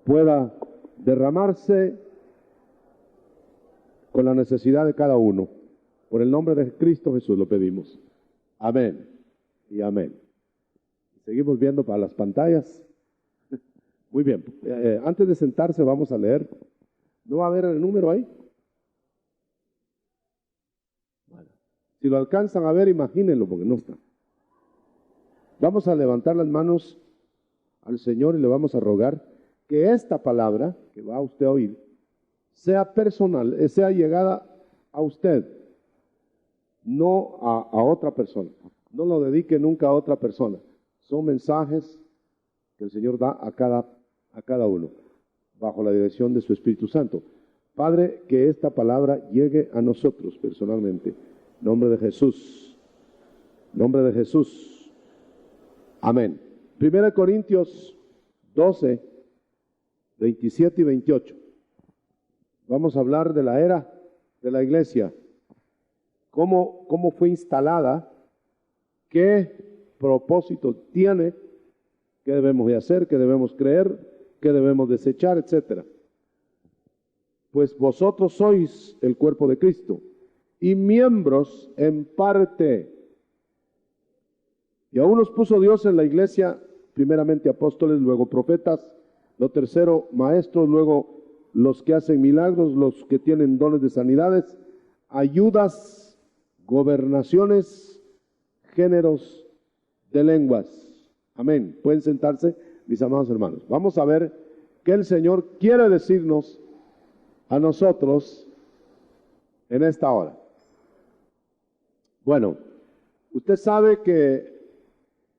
pueda derramarse con la necesidad de cada uno. Por el nombre de Cristo Jesús lo pedimos. Amén y amén. Seguimos viendo para las pantallas. Muy bien. Antes de sentarse vamos a leer. ¿No va a haber el número ahí? Bueno, si lo alcanzan a ver, imagínenlo porque no está. Vamos a levantar las manos al Señor y le vamos a rogar que esta palabra que va a usted a oír sea personal, sea llegada a usted, no a otra persona. No lo dedique nunca a otra persona. Son mensajes que el Señor da a cada uno, bajo la dirección de su Espíritu Santo. Padre, que esta palabra llegue a nosotros personalmente. En nombre de Jesús. En nombre de Jesús. Amén. 1 Corintios 12, 27 y 28. Vamos a hablar de la era de la iglesia. Cómo fue instalada, qué propósito tiene, qué debemos de hacer, qué debemos creer, qué debemos desechar, etcétera. Pues vosotros sois el cuerpo de Cristo y miembros en parte. Y aún nos puso Dios en la iglesia, primeramente apóstoles, luego profetas, lo tercero maestros, luego los que hacen milagros, los que tienen dones de sanidades, ayudas, gobernaciones, géneros de lenguas. Amén. Pueden sentarse, mis amados hermanos. Vamos a ver qué el Señor quiere decirnos a nosotros en esta hora. Bueno, usted sabe que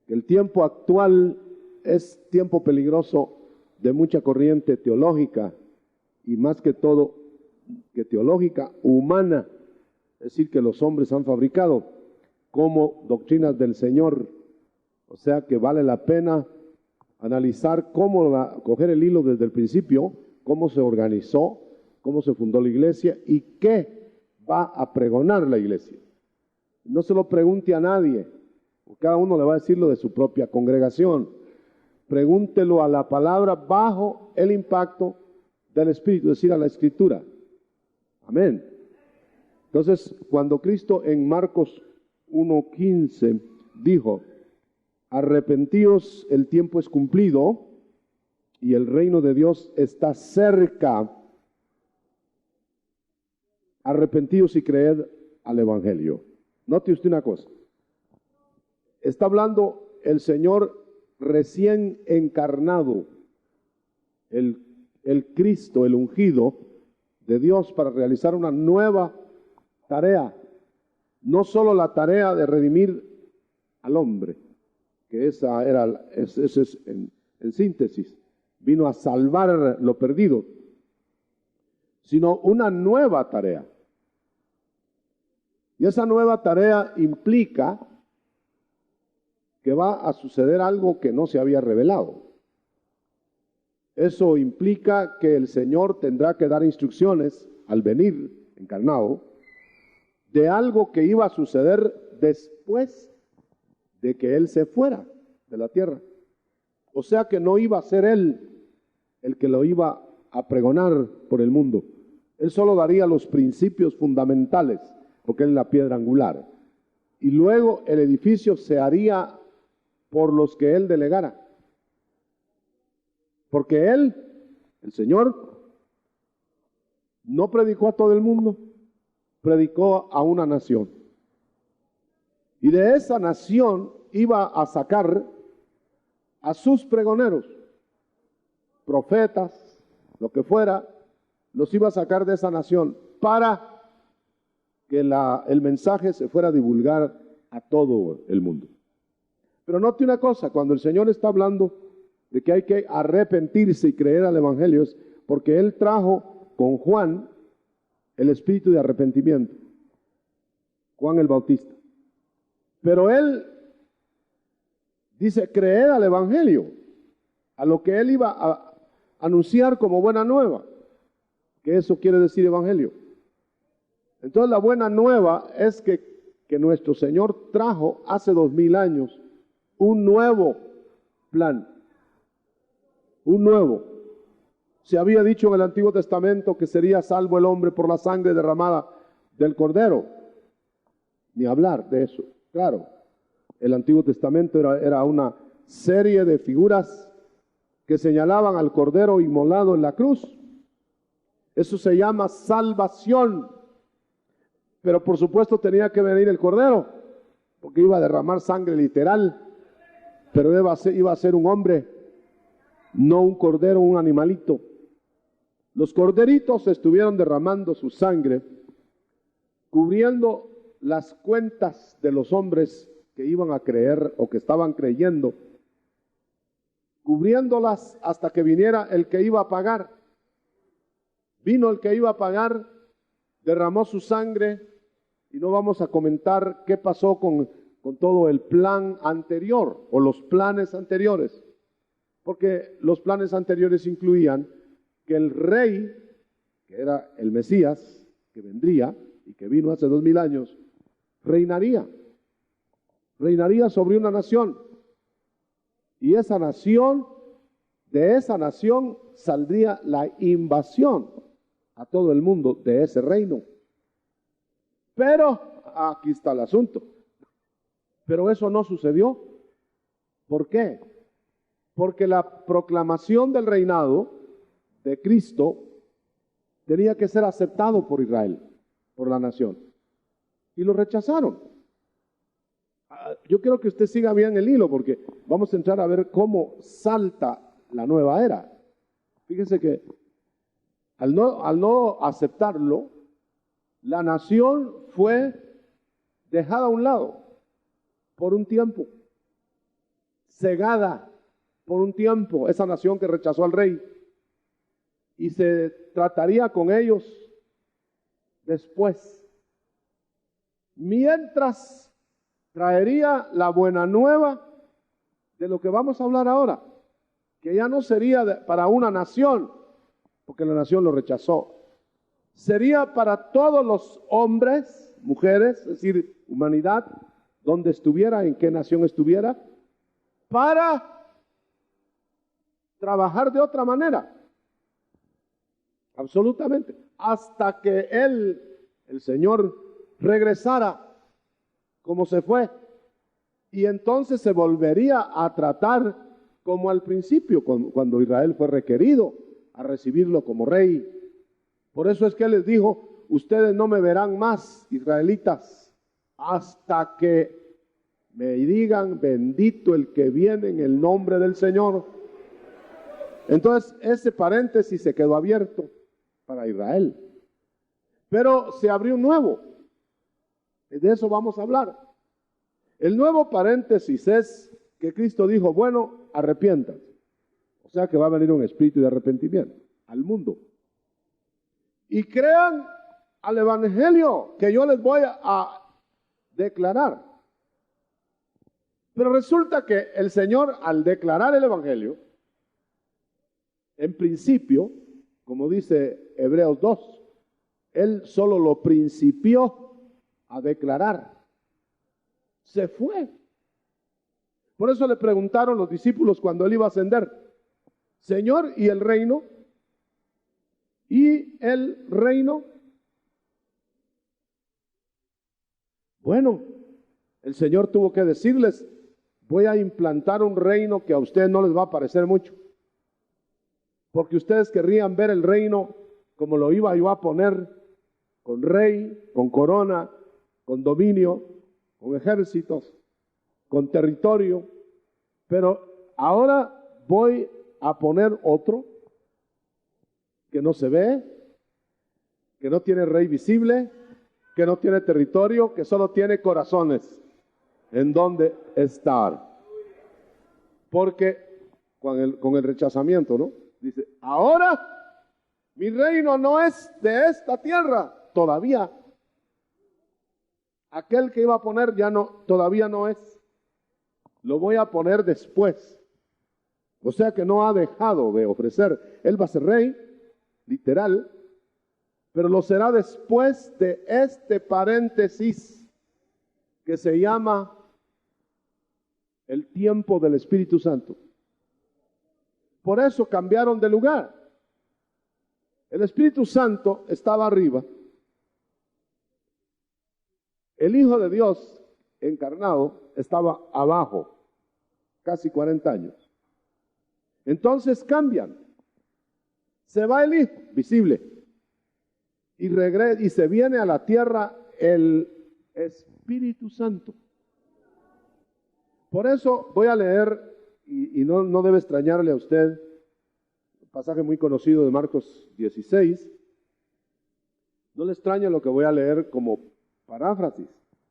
el tiempo actual es tiempo peligroso de mucha corriente teológica y más que todo que teológica humana, es decir, que los hombres han fabricado como doctrinas del Señor. O sea que vale la pena analizar coger el hilo desde el principio, cómo se organizó, cómo se fundó la iglesia y qué va a pregonar la iglesia. No se lo pregunte a nadie, cada uno le va a decir lo de su propia congregación. Pregúntelo a la palabra bajo el impacto del Espíritu, es decir, a la Escritura. Amén. Entonces, cuando Cristo en Marcos 1:15 dijo: arrepentíos, el tiempo es cumplido y el reino de Dios está cerca. Arrepentíos y creed al Evangelio. Note usted una cosa. Está hablando el Señor recién encarnado, el Cristo, el ungido de Dios para realizar una nueva tarea. No solo la tarea de redimir al hombre, que esa es en síntesis, vino a salvar lo perdido, sino una nueva tarea. Y esa nueva tarea implica que va a suceder algo que no se había revelado. Eso implica que el Señor tendrá que dar instrucciones al venir encarnado de algo que iba a suceder después de que Él se fuera de la tierra. O sea que no iba a ser Él el que lo iba a pregonar por el mundo. Él solo daría los principios fundamentales, porque Él es la piedra angular. Y luego el edificio se haría por los que Él delegara. Porque Él, el Señor, no predicó a todo el mundo, predicó a una nación. Y de esa nación iba a sacar a sus pregoneros, profetas, lo que fuera, los iba a sacar de esa nación para que el mensaje se fuera a divulgar a todo el mundo. Pero note una cosa, cuando el Señor está hablando de que hay que arrepentirse y creer al Evangelio, es porque Él trajo con Juan el espíritu de arrepentimiento, Juan el Bautista. Pero Él dice, creed al Evangelio, a lo que Él iba a anunciar como buena nueva, que eso quiere decir Evangelio. Entonces la buena nueva es que nuestro Señor trajo hace 2000 años un nuevo plan, un nuevo. Se había dicho en el Antiguo Testamento que sería salvo el hombre por la sangre derramada del Cordero. Ni hablar de eso. Claro, el Antiguo Testamento era una serie de figuras que señalaban al Cordero inmolado en la cruz. Eso se llama salvación. Pero por supuesto tenía que venir el Cordero, porque iba a derramar sangre literal, pero iba a ser un hombre, no un cordero, un animalito. Los corderitos estuvieron derramando su sangre, cubriendo las cuentas de los hombres que iban a creer o que estaban creyendo, cubriéndolas hasta que viniera el que iba a pagar. Vino el que iba a pagar, derramó su sangre, y no vamos a comentar qué pasó con todo el plan anterior o los planes anteriores, porque los planes anteriores incluían que el rey, que era el Mesías, que vendría y que vino hace 2000 años, reinaría sobre una nación, y de esa nación saldría la invasión a todo el mundo de ese reino. Pero, aquí está el asunto, pero eso no sucedió. ¿Por qué? Porque la proclamación del reinado de Cristo tenía que ser aceptado por Israel, por la nación, y lo rechazaron. Yo quiero que usted siga bien el hilo, porque vamos a entrar a ver cómo salta la nueva era. Fíjense que al no aceptarlo, la nación fue dejada a un lado por un tiempo, cegada por un tiempo, esa nación que rechazó al rey, y se trataría con ellos después, mientras traería la buena nueva de lo que vamos a hablar ahora, que ya no sería para una nación, porque la nación lo rechazó, sería para todos los hombres, mujeres, es decir, humanidad, donde estuviera, en qué nación estuviera, para trabajar de otra manera. Absolutamente. Hasta que el Señor, regresara como se fue. Y entonces se volvería a tratar como al principio, cuando Israel fue requerido a recibirlo como rey. Por eso es que Él les dijo, ustedes no me verán más, israelitas, hasta que me digan, bendito el que viene en el nombre del Señor. Entonces, ese paréntesis se quedó abierto para Israel. Pero se abrió un nuevo. De eso vamos a hablar. El nuevo paréntesis es que Cristo dijo, bueno, arrepiéntanse. O sea que va a venir un espíritu de arrepentimiento al mundo. Y crean al evangelio que yo les voy a declarar. Pero resulta que el Señor, al declarar el evangelio, en principio, como dice Hebreos 2, Él solo lo principió a declarar. Se fue. Por eso le preguntaron los discípulos cuando Él iba a ascender, Señor, ¿y el reino? ¿Y el reino? Bueno, el Señor tuvo que decirles, voy a implantar un reino que a ustedes no les va a parecer mucho, porque ustedes querrían ver el reino como lo iba yo a poner, con rey, con corona, con dominio, con ejércitos, con territorio, pero ahora voy a poner otro que no se ve, que no tiene rey visible, que no tiene territorio, que solo tiene corazones en donde estar. Porque con el rechazamiento, ¿no? Dice, ahora mi reino no es de esta tierra, todavía. Aquel que iba a poner ya no, todavía no es. Lo voy a poner después. O sea que no ha dejado de ofrecer. Él va a ser rey, literal, pero lo será después de este paréntesis que se llama el tiempo del Espíritu Santo. Por eso cambiaron de lugar. El Espíritu Santo estaba arriba. El Hijo de Dios encarnado estaba abajo, casi 40 años. Entonces cambian. Se va el Hijo, visible, y regresa y se viene a la tierra el Espíritu Santo. Por eso voy a leer, y no debe extrañarle a usted, un pasaje muy conocido de Marcos 16. No le extraña lo que voy a leer como paráfrasis,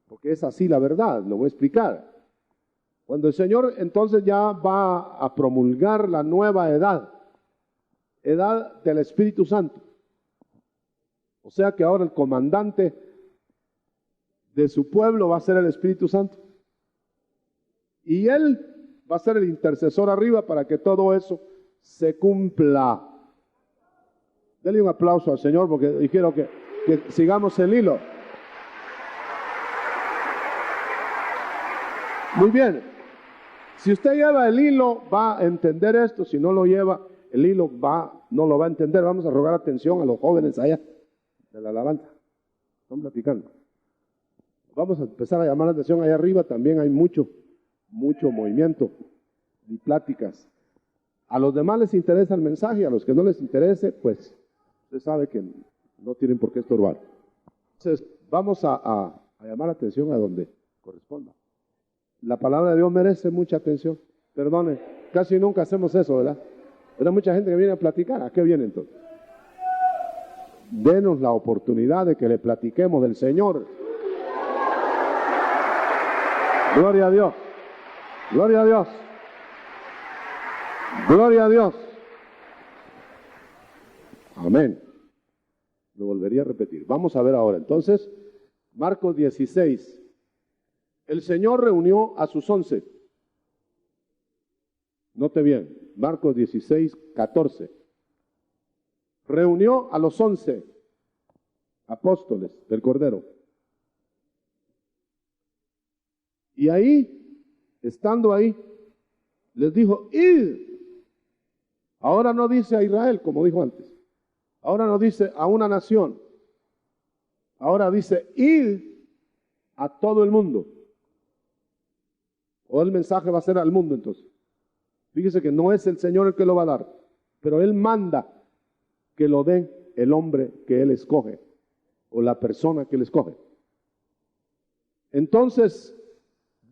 porque es así la verdad, lo voy a explicar. Cuando el Señor entonces ya va a promulgar la nueva edad del Espíritu Santo. O sea que ahora el comandante de su pueblo va a ser el Espíritu Santo. Y Él va a ser el intercesor arriba para que todo eso se cumpla. Denle un aplauso al Señor porque quiero que sigamos el hilo. Muy bien. Si usted lleva el hilo, va a entender esto. Si no lo lleva, el hilo no lo va a entender. Vamos a rogar atención a los jóvenes allá de la alabanza. Están platicando. Vamos a empezar a llamar la atención allá arriba. También hay mucho movimiento y pláticas. A los demás les interesa el mensaje, a los que no les interese, pues usted sabe que no tienen por qué estorbar. Entonces, vamos a llamar la atención a donde corresponda. La palabra de Dios merece mucha atención. Perdone, casi nunca hacemos eso, ¿verdad? Pero hay mucha gente que viene a platicar. ¿A qué viene entonces? Denos la oportunidad de que le platiquemos del Señor. Gloria a Dios. Gloria a Dios. Gloria a Dios. Amén. Lo volvería a repetir. Vamos a ver ahora. Entonces, Marcos 16. El Señor reunió a sus 11. Note bien, Marcos 16, 14. Reunió a los 11 apóstoles del Cordero. Y ahí, estando ahí, les dijo, id. Ahora no dice a Israel, como dijo antes. Ahora no dice a una nación. Ahora dice, id a todo el mundo. O el mensaje va a ser al mundo entonces. Fíjese que no es el Señor el que lo va a dar, pero Él manda que lo dé el hombre que Él escoge, o la persona que Él escoge. Entonces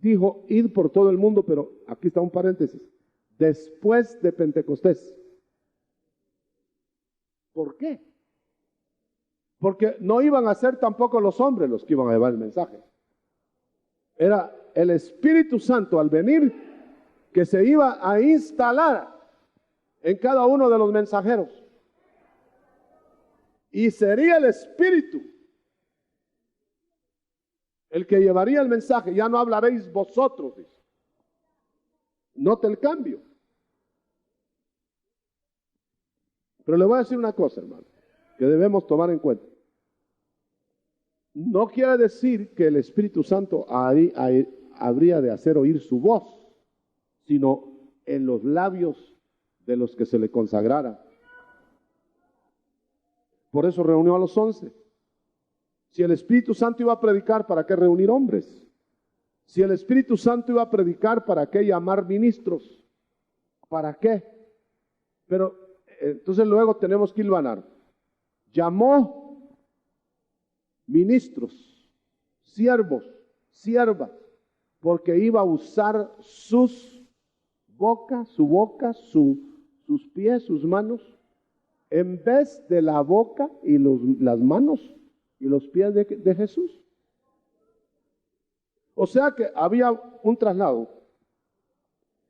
dijo, id por todo el mundo, pero aquí está un paréntesis, después de Pentecostés. ¿Por qué? Porque no iban a ser tampoco los hombres los que iban a llevar el mensaje. Era el Espíritu Santo al venir que se iba a instalar en cada uno de los mensajeros. Y sería el Espíritu el que llevaría el mensaje. Ya no hablaréis vosotros, dice. Note el cambio. Pero le voy a decir una cosa, hermano, que debemos tomar en cuenta. No quiere decir que el Espíritu Santo habría de hacer oír su voz, sino en los labios de los que se le consagrara. Por eso reunió a los 11. Si el Espíritu Santo iba a predicar, ¿para qué reunir hombres? Si el Espíritu Santo iba a predicar, ¿para qué llamar ministros? ¿Para qué? Pero entonces luego tenemos que hilvanar. Llamó ministros, siervos, siervas, porque iba a usar sus boca, sus pies, sus manos, en vez de la boca y las manos y los pies de Jesús. O sea que había un traslado.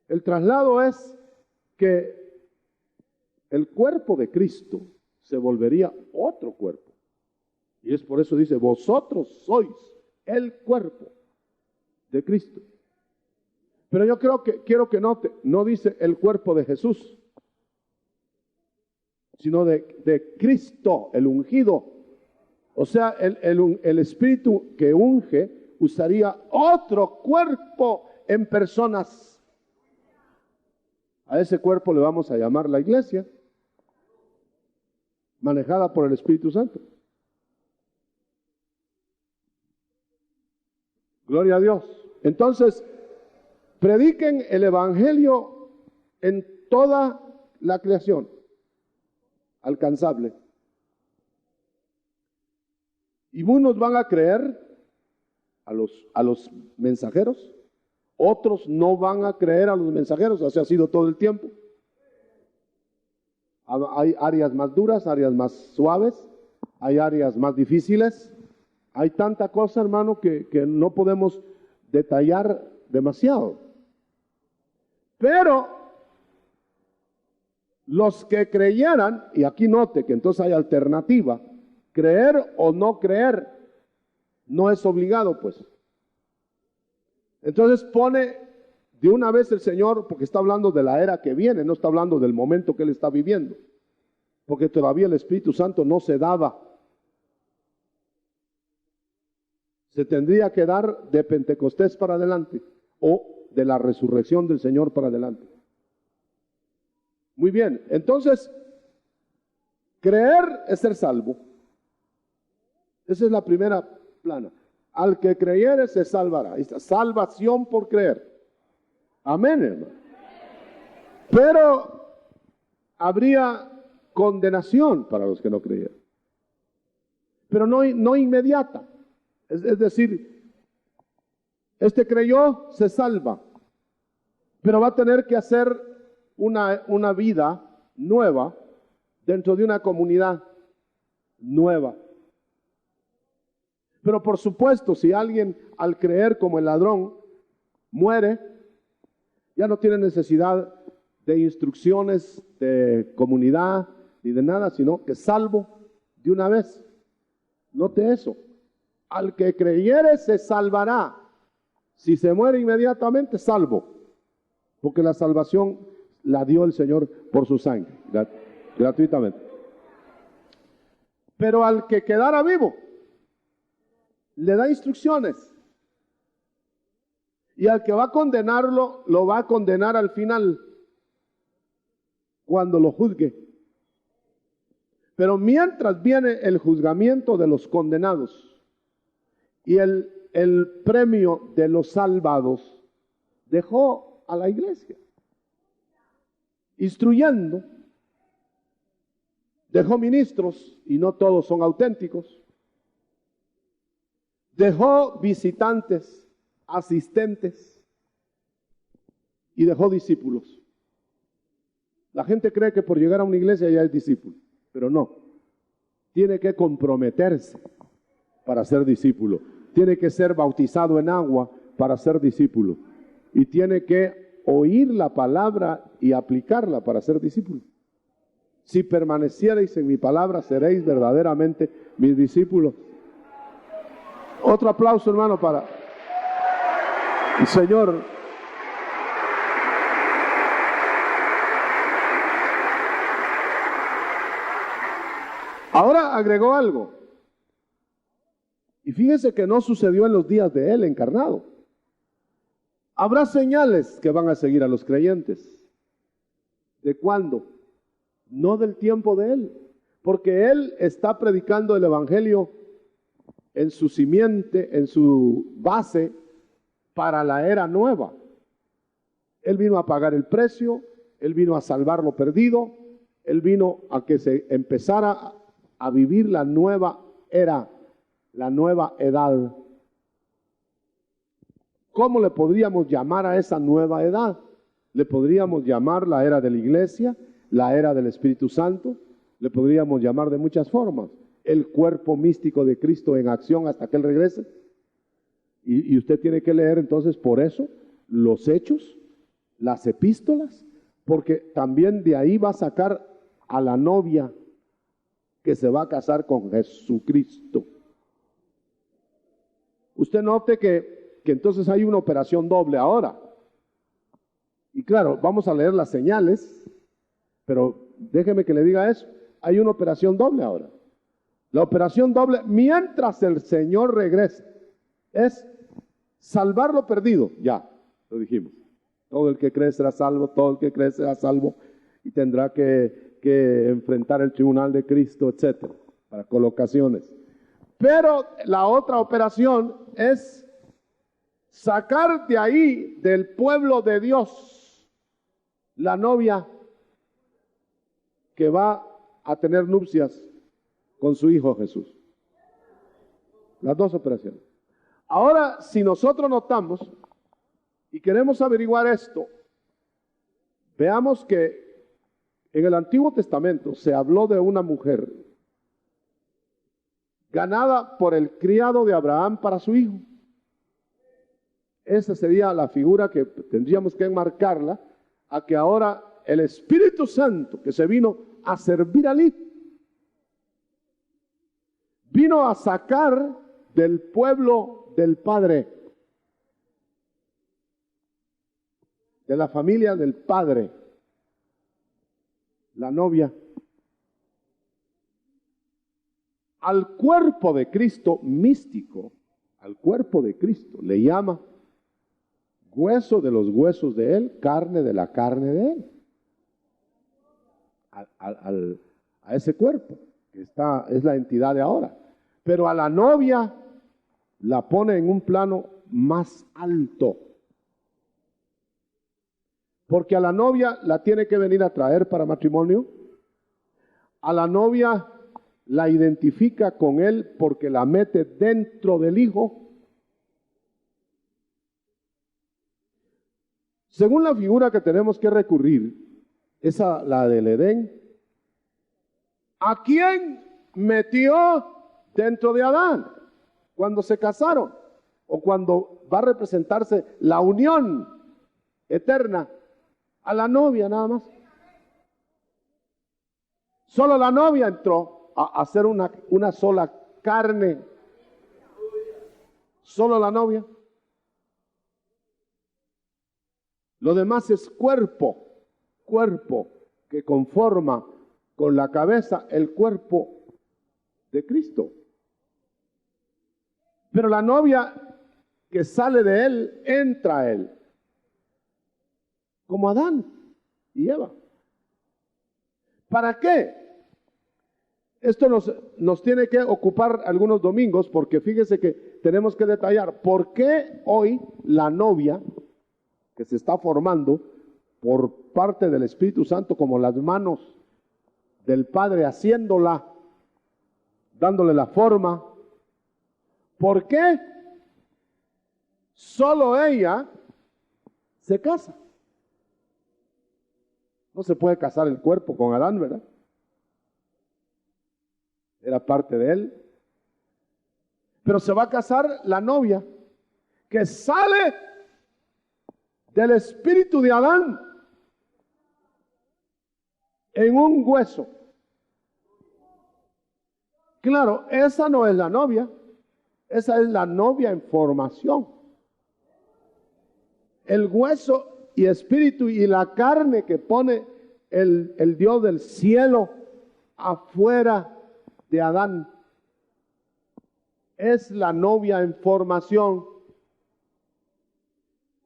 El traslado es que el cuerpo de Cristo se volvería otro cuerpo. Y es por eso dice, vosotros sois el cuerpo de Cristo. Pero yo quiero que note, no dice el cuerpo de Jesús, sino de Cristo, el ungido. O sea, el Espíritu que unge usaría otro cuerpo en personas. A ese cuerpo le vamos a llamar la iglesia. manejada por el Espíritu Santo. Gloria a Dios. Entonces, prediquen el Evangelio en toda la creación alcanzable. Y unos van a creer a los mensajeros, otros no van a creer a los mensajeros. Así ha sido todo el tiempo. Hay áreas más duras, áreas más suaves, hay áreas más difíciles. Hay tanta cosa, hermano, que no podemos detallar demasiado. Pero los que creyeran, y aquí note que entonces hay alternativa, creer o no creer, no es obligado, pues. Entonces pone de una vez el Señor, porque está hablando de la era que viene, no está hablando del momento que Él está viviendo, porque todavía el Espíritu Santo no se daba. Se tendría que dar de Pentecostés para adelante, o de la resurrección del Señor para adelante. Muy bien, entonces, creer es ser salvo. Esa es la primera plana. Al que creyere se salvará. Esta salvación por creer. Amén, hermano. Pero habría condenación para los que no creyeran. Pero no inmediata. Es decir, este creyó, se salva. Pero va a tener que hacer una vida nueva dentro de una comunidad nueva. Pero por supuesto, si alguien al creer como el ladrón muere, ya no tiene necesidad de instrucciones de comunidad ni de nada, sino que salvo de una vez. Note eso. Al que creyere se salvará. Si se muere inmediatamente, salvo. Porque la salvación la dio el Señor por su sangre, gratuitamente. Pero al que quedara vivo, le da instrucciones. Y al que va a condenarlo, lo va a condenar al final, cuando lo juzgue. Pero mientras viene el juzgamiento de los condenados y el premio de los salvados, dejó a la iglesia instruyendo, dejó ministros, y no todos son auténticos, dejó visitantes, asistentes, y dejó discípulos. La gente cree que por llegar a una iglesia ya es discípulo, pero no. Tiene que comprometerse para ser discípulo. Tiene que ser bautizado en agua para ser discípulo. Y tiene que oír la palabra y aplicarla para ser discípulo. Si permanecierais en mi palabra, seréis verdaderamente mis discípulos. Otro aplauso, hermano, para el Señor. Ahora agregó algo. Y fíjense que no sucedió en los días de Él encarnado. Habrá señales que van a seguir a los creyentes. ¿De cuándo? No del tiempo de Él. Porque Él está predicando el Evangelio en su simiente, en su base, para la era nueva. Él vino a pagar el precio, Él vino a salvar lo perdido, Él vino a que se empezara a vivir la nueva era, la nueva edad. ¿Cómo le podríamos llamar a esa nueva edad? Le podríamos llamar la era de la iglesia, la era del Espíritu Santo, le podríamos llamar de muchas formas. El cuerpo místico de Cristo en acción hasta que Él regrese. Y usted tiene que leer entonces por eso los hechos, las epístolas, porque también de ahí va a sacar a la novia que se va a casar con Jesucristo. Usted note que entonces hay una operación doble ahora. Y claro, vamos a leer las señales, pero déjeme que le diga eso. Hay una operación doble ahora. La operación doble, mientras el Señor regrese, es salvar lo perdido. Ya, lo dijimos. Todo el que cree será salvo, todo el que cree será salvo y tendrá que que enfrentar el tribunal de Cristo, etcétera, para colocaciones. Pero la otra operación es sacar de ahí, del pueblo de Dios, la novia que va a tener nupcias con su Hijo Jesús. Las dos operaciones. Ahora, si nosotros notamos y queremos averiguar esto, veamos que en el Antiguo Testamento se habló de una mujer ganada por el criado de Abraham para su hijo. Esa sería la figura que tendríamos que enmarcarla a que ahora el Espíritu Santo que se vino a servir al Hijo, vino a sacar del pueblo del Padre, de la familia del Padre, la novia, al cuerpo de Cristo místico, al cuerpo de Cristo, le llama hueso de los huesos de Él, carne de la carne de Él. A ese cuerpo, que es la entidad de ahora. Pero a la novia la pone en un plano más alto. Porque a la novia la tiene que venir a traer para matrimonio. A la novia la identifica con Él porque la mete dentro del Hijo. Según la figura que tenemos que recurrir, esa la del Edén, ¿a quién metió dentro de Adán cuando se casaron? O cuando va a representarse la unión eterna, a la novia nada más. Solo la novia entró a hacer una sola carne. Solo la novia. Lo demás es cuerpo que conforma con la cabeza el cuerpo de Cristo. Pero la novia que sale de Él, entra a Él. Como Adán y Eva. ¿Para qué? Esto nos tiene que ocupar algunos domingos porque fíjese que tenemos que detallar por qué hoy la novia que se está formando por parte del Espíritu Santo como las manos del Padre haciéndola, dándole la forma. ¿Por qué solo ella se casa? No se puede casar el cuerpo con Adán, ¿verdad? Era parte de él. Pero se va a casar la novia que sale del espíritu de Adán en un hueso. Claro, esa no es la novia, esa es la novia en formación. El hueso y espíritu y la carne que pone el Dios del cielo afuera de Adán es la novia en formación.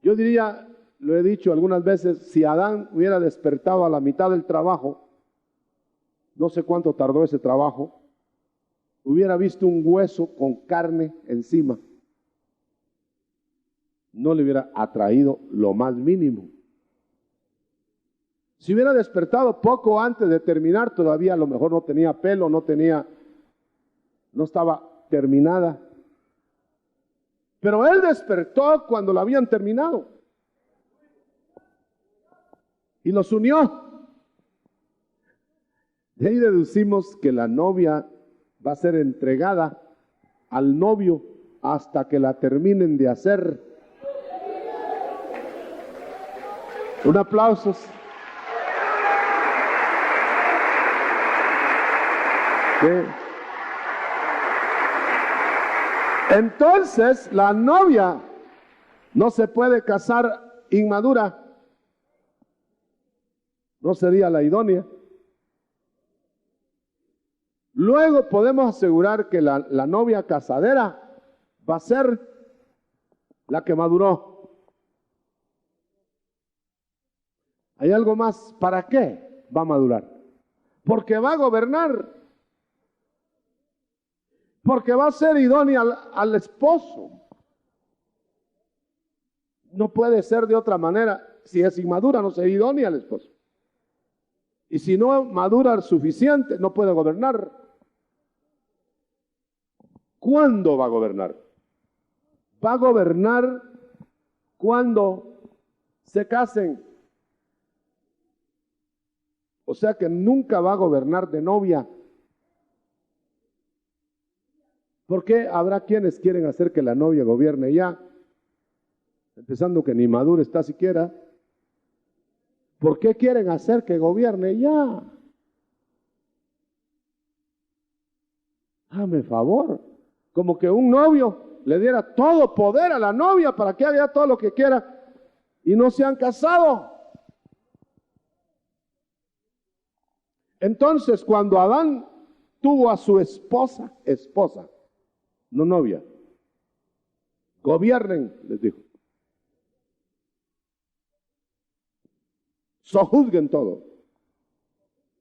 Yo diría, lo he dicho algunas veces, si Adán hubiera despertado a la mitad del trabajo, no sé cuánto tardó ese trabajo, hubiera visto un hueso con carne encima. No le hubiera atraído lo más mínimo. Si hubiera despertado poco antes de terminar, todavía a lo mejor no tenía pelo, no estaba terminada. Pero él despertó cuando la habían terminado. Y los unió. De ahí deducimos que la novia va a ser entregada al novio hasta que la terminen de hacer. Un aplauso. Sí. Entonces, la novia no se puede casar inmadura. No sería la idónea. Luego podemos asegurar que la novia casadera va a ser la que maduró. ¿Hay algo más? ¿Para qué va a madurar? porque va a gobernar, porque va a ser idónea al esposo. No puede ser de otra manera. Si es inmadura, no será idónea al esposo. Y si no madura suficiente, no puede gobernar. ¿Cuándo va a gobernar? Va a gobernar cuando se casen. O sea que nunca va a gobernar de novia. ¿Por qué habrá quienes quieren hacer que la novia gobierne ya? Empezando que ni madura está siquiera. ¿Por qué quieren hacer que gobierne ya? Hazme favor. Como que un novio le diera todo poder a la novia para que haga todo lo que quiera y no se han casado. Entonces, cuando Adán tuvo a su esposa, no novia, gobiernen, les dijo. Sojuzguen todo.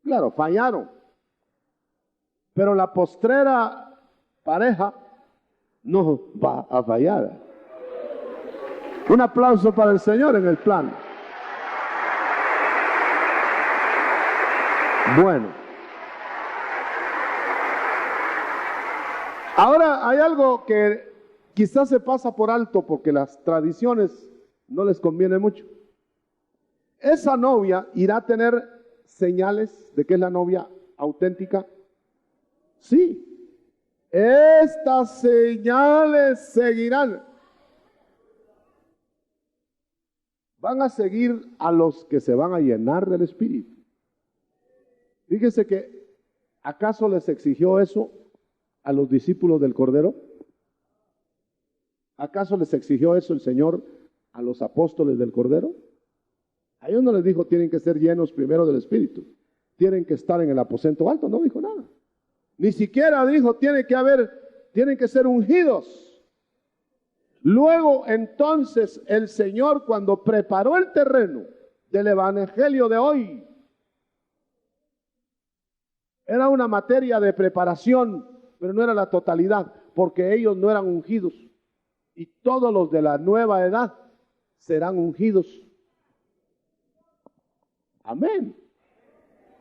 Claro, fallaron. Pero la postrera pareja no va a fallar. Un aplauso para el Señor en el plan. Bueno. Ahora hay algo que quizás se pasa por alto porque las tradiciones no les conviene mucho. Esa novia irá a tener señales de que es la novia auténtica. Sí. Estas señales seguirán. Van a seguir a los que se van a llenar del Espíritu. Fíjese que, ¿acaso les exigió eso a los discípulos del Cordero? ¿Acaso les exigió eso el Señor a los apóstoles del Cordero? A ellos no les dijo, tienen que ser llenos primero del Espíritu. Tienen que estar en el aposento alto. No dijo nada. Ni siquiera dijo, tienen que ser ungidos. Luego, entonces, el Señor, cuando preparó el terreno del evangelio de hoy, era una materia de preparación, pero no era la totalidad, porque ellos no eran ungidos. Y todos los de la nueva edad serán ungidos. Amén.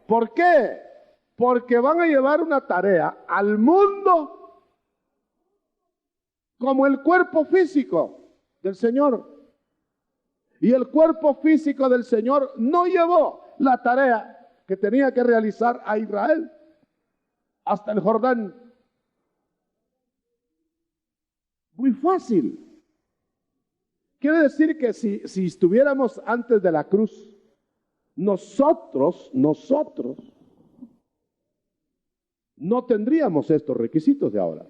¿Por qué? Porque van a llevar una tarea al mundo como el cuerpo físico del Señor. Y el cuerpo físico del Señor no llevó la tarea que tenía que realizar a Israel hasta el Jordán. Muy fácil. Quiere decir que si estuviéramos antes de la cruz, nosotros no tendríamos estos requisitos de ahora.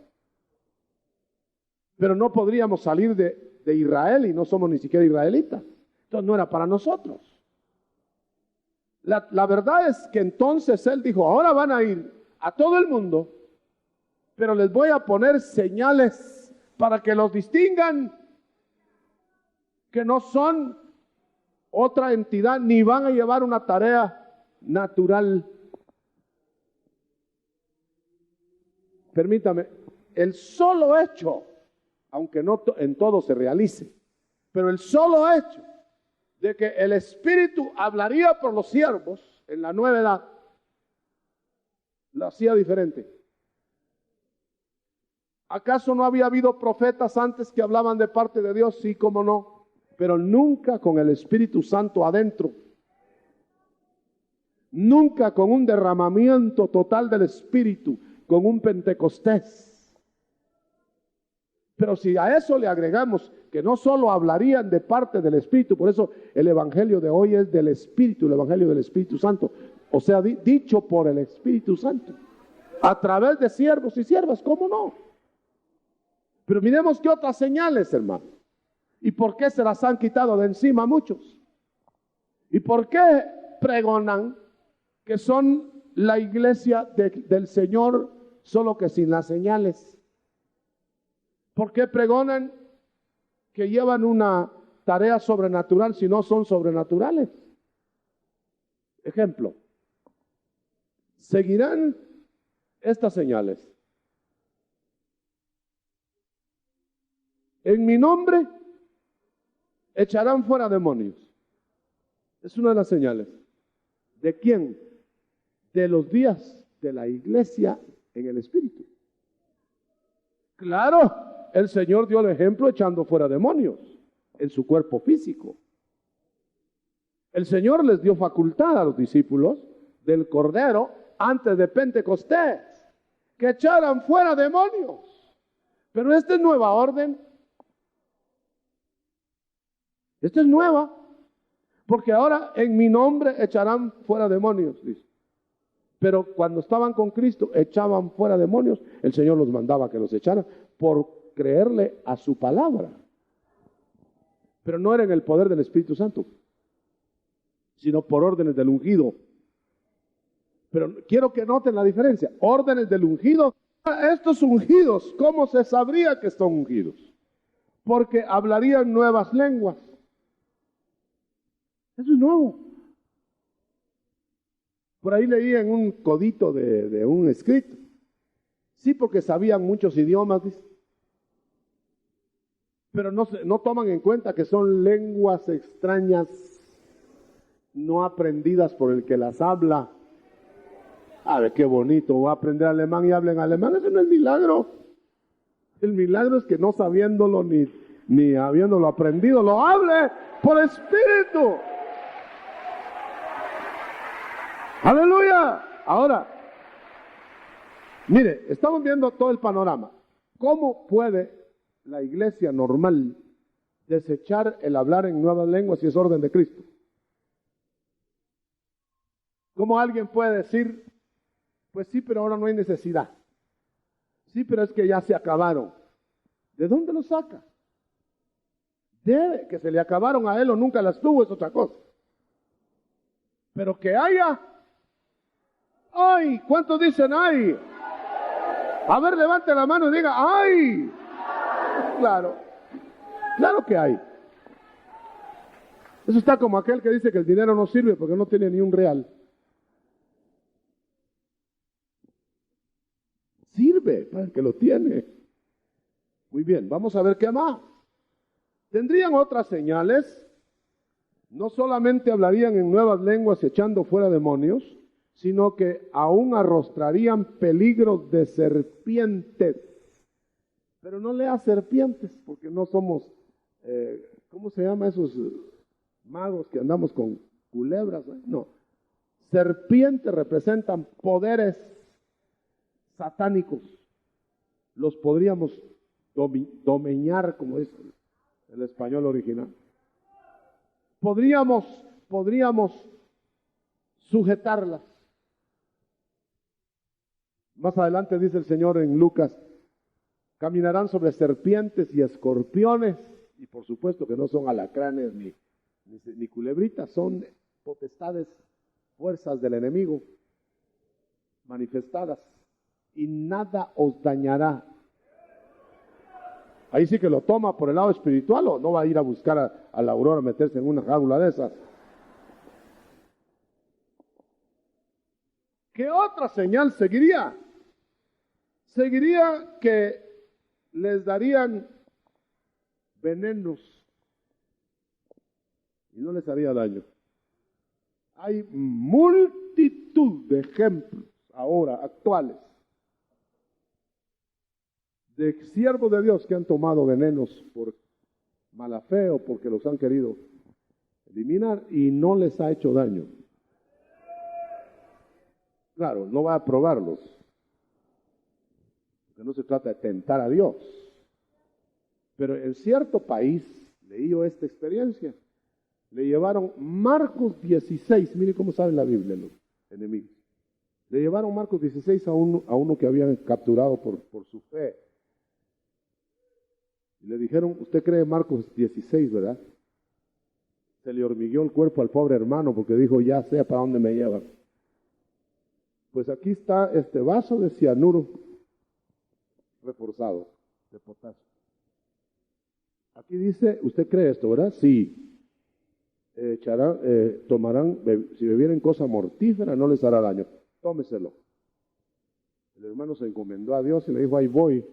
Pero no podríamos salir de Israel y no somos ni siquiera israelitas. Entonces no era para nosotros. La verdad es que entonces Él dijo, ahora van a ir a todo el mundo, pero les voy a poner señales para que los distingan, que no son otra entidad, ni van a llevar una tarea natural. Permítame, el solo hecho, aunque no en todo se realice, pero el solo hecho de que el Espíritu hablaría por los siervos en la nueva edad, lo hacía diferente. ¿Acaso no había habido profetas antes que hablaban de parte de Dios? Sí, cómo no, pero nunca con el Espíritu Santo adentro. Nunca con un derramamiento total del Espíritu, con un Pentecostés. Pero si a eso le agregamos que no solo hablarían de parte del Espíritu, por eso el Evangelio de hoy es del Espíritu, el Evangelio del Espíritu Santo, o sea, dicho por el Espíritu Santo, a través de siervos y siervas, ¿cómo no? Pero miremos qué otras señales, hermano, y por qué se las han quitado de encima a muchos, y por qué pregonan que son la iglesia del Señor, solo que sin las señales. ¿Por qué pregonan que llevan una tarea sobrenatural si no son sobrenaturales? Ejemplo, seguirán estas señales. En mi nombre echarán fuera demonios. Es una de las señales. ¿De quién? De los días de la iglesia en el Espíritu. Claro, el Señor dio el ejemplo echando fuera demonios en su cuerpo físico. El Señor les dio facultad a los discípulos del Cordero antes de Pentecostés, que echaran fuera demonios. Pero esta es nueva orden. Esta es nueva, porque ahora en mi nombre echarán fuera demonios, dice. Pero cuando estaban con Cristo, echaban fuera demonios, el Señor los mandaba que los echaran por creerle a su palabra. Pero no era en el poder del Espíritu Santo, sino por órdenes del ungido. Pero quiero que noten la diferencia. Órdenes del ungido. Estos ungidos, ¿cómo se sabría que son ungidos? Porque hablarían nuevas lenguas. Eso es nuevo. Por ahí leí en un codito de un escrito. Sí, porque sabían muchos idiomas, dice. Pero no toman en cuenta que son lenguas extrañas, no aprendidas por el que las habla. A ver, qué bonito, voy a aprender alemán y hablen alemán. Eso no es milagro. El milagro es que no sabiéndolo ni habiéndolo aprendido, lo hable por espíritu. ¡Aleluya! Ahora, mire, estamos viendo todo el panorama. ¿Cómo puede la iglesia normal desechar el hablar en nuevas lenguas si es orden de Cristo? ¿Cómo alguien puede decir, pues sí, pero ahora no hay necesidad? Sí, pero es que ya se acabaron. ¿De dónde lo saca? Debe que se le acabaron a él o nunca las tuvo, es otra cosa. Pero que haya. ¡Ay! ¿Cuántos dicen ay? A ver, levante la mano y diga ¡ay! Claro, claro que hay. Eso está como aquel que dice que el dinero no sirve porque no tiene ni un real. Sirve para el que lo tiene. Muy bien, vamos a ver qué más. Tendrían otras señales. No solamente hablarían en nuevas lenguas echando fuera demonios, sino que aún arrostrarían peligros de serpientes. Pero no lea serpientes, porque no somos, ¿cómo se llama esos magos que andamos con culebras? No. Serpientes representan poderes satánicos. Los podríamos domeñar, como es el español original. Podríamos sujetarlas. Más adelante dice el Señor en Lucas, caminarán sobre serpientes y escorpiones, y por supuesto que no son alacranes ni culebritas, son potestades, fuerzas del enemigo manifestadas, y nada os dañará. Ahí sí que lo toma por el lado espiritual, o no va a ir a buscar a la aurora, meterse en una jaula de esas. ¿Qué otra señal seguiría? Seguiría que les darían venenos y no les haría daño. Hay multitud de ejemplos ahora, actuales, de siervos de Dios que han tomado venenos por mala fe o porque los han querido eliminar y no les ha hecho daño. Claro, no va a probarlos, porque no se trata de tentar a Dios. Pero en cierto país, leí yo esta experiencia, le llevaron Marcos 16, mire cómo sabe la Biblia los enemigos. Le llevaron Marcos 16 a uno que habían capturado por su fe. Y le dijeron, usted cree Marcos 16, ¿verdad? Se le hormigueó el cuerpo al pobre hermano porque dijo, ya sé para dónde me llevan. Pues aquí está este vaso de cianuro reforzado, de potasio. Aquí dice, ¿usted cree esto, verdad? Sí. Tomarán, si bebieren cosa mortífera, no les hará daño. tómeselo. El hermano se encomendó a Dios y le dijo, ahí voy.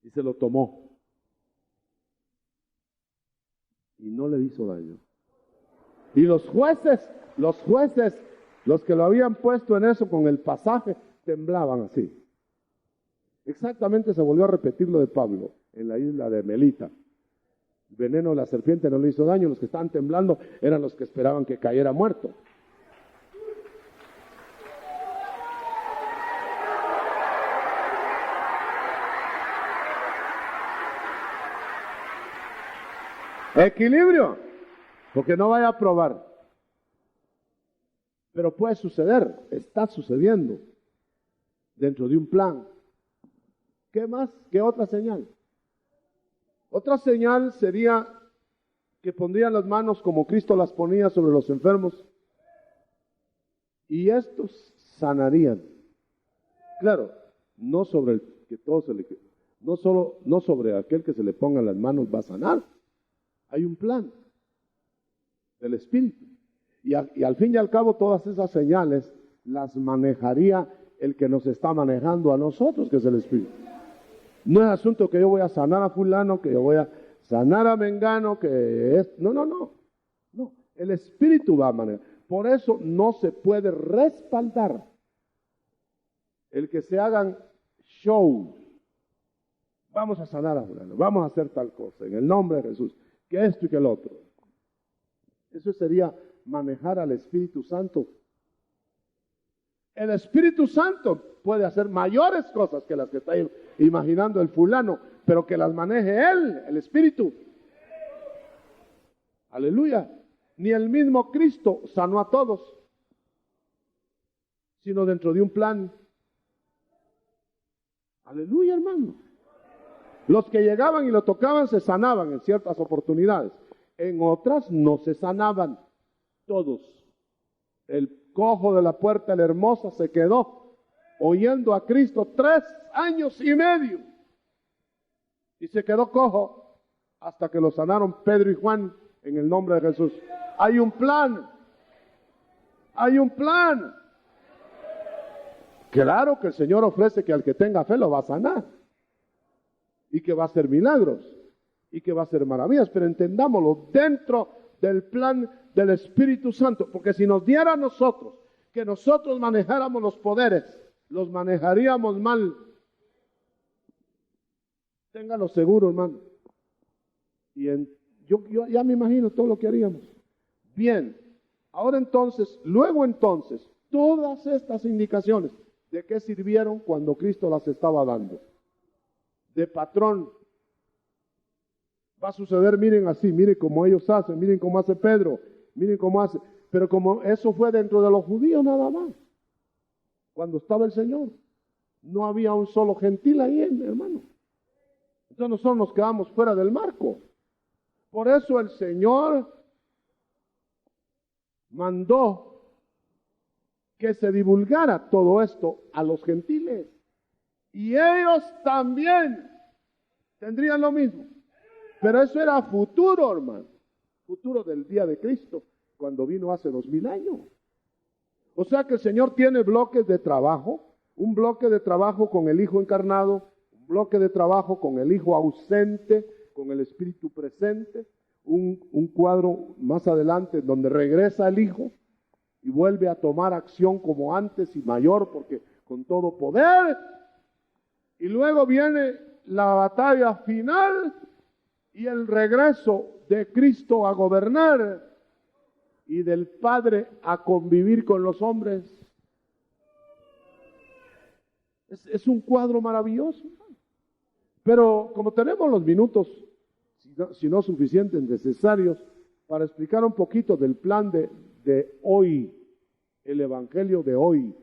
Y se lo tomó. Y no le hizo daño. Y los jueces, los que lo habían puesto en eso con el pasaje, temblaban así. Exactamente se volvió a repetir lo de Pablo en la isla de Melita. El veneno de la serpiente no le hizo daño, los que estaban temblando eran los que esperaban que cayera muerto. Equilibrio, porque no vaya a probar. Pero puede suceder, está sucediendo dentro de un plan. ¿Qué más? ¿Qué otra señal? Otra señal sería que pondrían las manos como Cristo las ponía sobre los enfermos y estos sanarían. Claro, no sobre el que todo se le, no sobre aquel que se le pongan las manos va a sanar. Hay un plan del Espíritu. Y al fin y al cabo todas esas señales las manejaría el que nos está manejando a nosotros, que es el Espíritu. No es asunto que yo voy a sanar a fulano, que yo voy a sanar a mengano, que es... No. El Espíritu va a manejar. Por eso no se puede respaldar el que se hagan shows. Vamos a sanar a fulano, vamos a hacer tal cosa, en el nombre de Jesús, que esto y que el otro. Eso sería manejar al Espíritu Santo. El Espíritu Santo puede hacer mayores cosas que las que está imaginando el fulano, pero que las maneje Él, el Espíritu. Aleluya. Ni el mismo Cristo sanó a todos, sino dentro de un plan. Aleluya, hermano. Los que llegaban y lo tocaban se sanaban en ciertas oportunidades. En otras no se sanaban. Todos. El cojo de la puerta, la hermosa, se quedó oyendo a Cristo 3 años y medio. Y se quedó cojo hasta que lo sanaron Pedro y Juan en el nombre de Jesús. Hay un plan. Hay un plan. Claro que el Señor ofrece que al que tenga fe lo va a sanar. Y que va a hacer milagros. Y que va a hacer maravillas. Pero entendámoslo dentro del plan del Espíritu Santo. Porque si nos diera a nosotros que nosotros manejáramos los poderes, los manejaríamos mal. Ténganlo seguro, hermano. Y yo ya me imagino todo lo que haríamos. Bien, ahora entonces, luego entonces, todas estas indicaciones, ¿de qué sirvieron cuando Cristo las estaba dando? De patrón. Va a suceder, miren así, miren cómo ellos hacen, miren cómo hace Pedro, miren cómo hace. Pero como eso fue dentro de los judíos nada más, cuando estaba el Señor, no había un solo gentil ahí, hermano. Entonces nosotros nos quedamos fuera del marco. Por eso el Señor mandó que se divulgara todo esto a los gentiles. Y ellos también tendrían lo mismo. Pero eso era futuro, hermano. Futuro del día de Cristo, cuando vino hace 2000 años. O sea que el Señor tiene bloques de trabajo. Un bloque de trabajo con el Hijo encarnado, un bloque de trabajo con el Hijo ausente, con el Espíritu presente, un cuadro más adelante donde regresa el Hijo y vuelve a tomar acción como antes y mayor, porque con todo poder. Y luego viene la batalla final y el regreso de Cristo a gobernar y del Padre a convivir con los hombres. Es un cuadro maravilloso. Pero como tenemos los minutos, si no suficientes, necesarios, para explicar un poquito del plan de hoy, el Evangelio de hoy.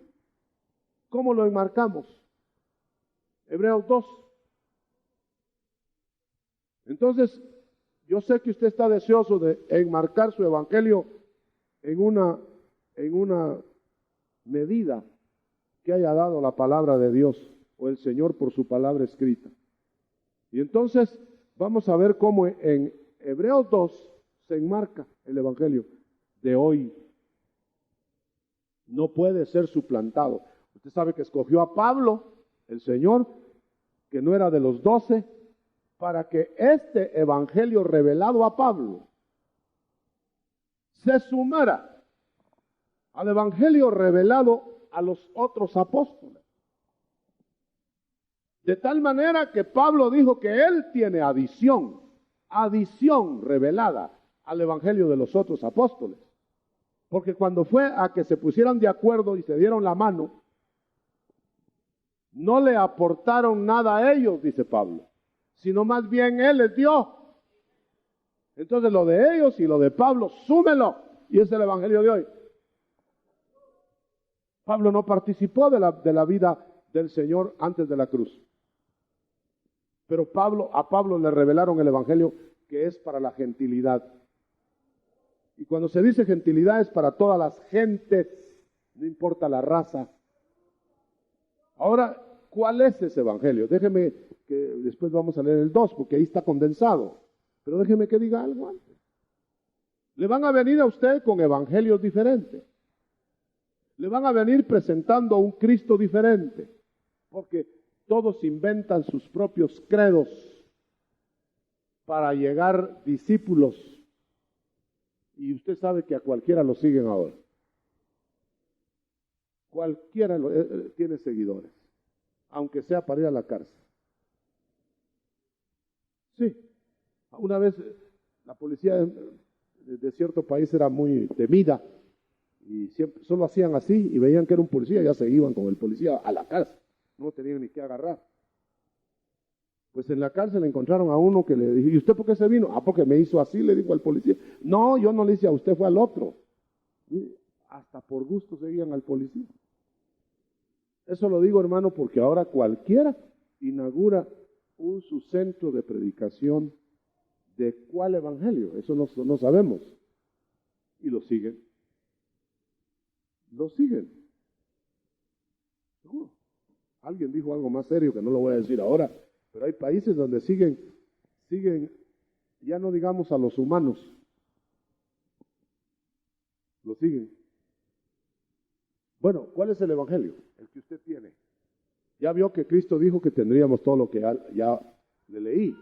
¿Cómo lo enmarcamos? Hebreos 2. Entonces, yo sé que usted está deseoso de enmarcar su Evangelio en una medida que haya dado la palabra de Dios o el Señor por su palabra escrita. Y entonces vamos a ver cómo en Hebreos 2 se enmarca el evangelio de hoy. No puede ser suplantado. Usted sabe que escogió a Pablo, el Señor, que no era de los 12, para que este evangelio revelado a Pablo se sumara al evangelio revelado a los otros apóstoles. De tal manera que Pablo dijo que él tiene adición revelada al evangelio de los otros apóstoles. Porque cuando fue a que se pusieran de acuerdo y se dieron la mano, no le aportaron nada a ellos, dice Pablo, sino más bien él les dio. Entonces lo de ellos y lo de Pablo, súmelo, y es el evangelio de hoy. Pablo no participó de la vida del Señor antes de la cruz. Pero a Pablo le revelaron el evangelio que es para la gentilidad. Y cuando se dice gentilidad es para todas las gentes, no importa la raza. Ahora, ¿cuál es ese evangelio? Déjeme que después vamos a leer el 2, porque ahí está condensado. Pero déjeme que diga algo antes. Le van a venir a usted con evangelios diferentes. Le van a venir presentando un Cristo diferente. Porque todos inventan sus propios credos para llegar discípulos. Y usted sabe que a cualquiera lo siguen ahora. Cualquiera tiene seguidores, aunque sea para ir a la cárcel. Sí, una vez la policía de cierto país era muy temida y siempre solo hacían así y veían que era un policía, ya se iban con el policía a la cárcel, no tenían ni que agarrar. Pues en la cárcel encontraron a uno que le dijo, ¿y usted por qué se vino? Ah, porque me hizo así, le dijo al policía. No, yo no le hice a usted, fue al otro. Y hasta por gusto seguían al policía. Eso lo digo, hermano, porque ahora cualquiera inaugura su centro de predicación. ¿De cuál evangelio? Eso no sabemos. Y lo siguen. Lo siguen. Seguro. Alguien dijo algo más serio que no lo voy a decir ahora. Pero hay países donde siguen, ya no digamos a los humanos, lo siguen. Bueno, ¿cuál es el evangelio? El que usted tiene. Ya vio que Cristo dijo que tendríamos todo lo que ya le leí.